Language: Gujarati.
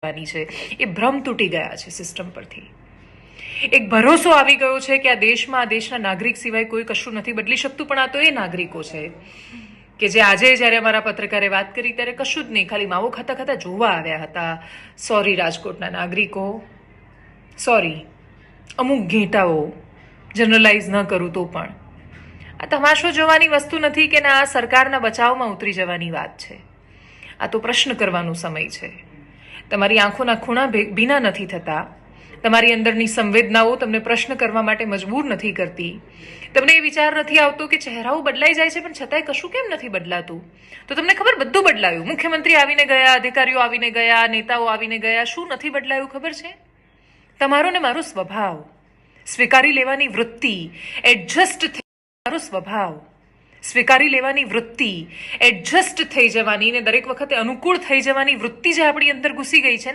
છે એ ભ્રમ તૂટી ગયા છે સિસ્ટમ પરથી. એક ભરોસો આવી ગયો છે કે આ દેશમાં આ દેશના નાગરિક સિવાય કોઈ કશું નથી બદલી શકતું, પણ આ તો એ નાગરિકો છે કે જે આજે જ્યારે અમારા પત્રકારે વાત કરી ત્યારે કશું જ નહીં, ખાલી માવો ખાતા ખાતા જોવા આવ્યા હતા. સોરી રાજકોટના નાગરિકો, સોરી, અમુક ઘેટાઓ, જનરલાઇઝ ન કરું તો પણ આ તમાશો જોવાની વસ્તુ નથી કે ના આ સરકારના બચાવમાં ઉતરી જવાની વાત છે. આ તો પ્રશ્ન કરવાનો સમય છે. તમારી આંખોના ખૂણા ભીના નથી થતા, તમારી અંદરની સંવેદનાઓ તમને પ્રશ્ન કરવા માટે મજબૂર નથી કરતી, તમને એ વિચાર નથી આવતો કે ચહેરાઓ બદલાઈ જાય છે પણ છતાંય કશું કેમ નથી બદલાતું. તો તમને ખબર બધું બદલાયું, મુખ્યમંત્રી આવીને ગયા, અધિકારીઓ આવીને ગયા, નેતાઓ આવીને ગયા, શું નથી બદલાયું ખબર છે? તમારો ને મારો સ્વભાવ, સ્વીકારી લેવાની વૃત્તિ, એડજસ્ટ મારો સ્વભાવ, સ્વીકારી લેવાની વૃત્તિ, એડજસ્ટ થઈ જવાની ને દરેક વખતે અનુકૂળ થઈ જવાની વૃત્તિ જે આપણી અંદર ઘૂસી ગઈ છે ને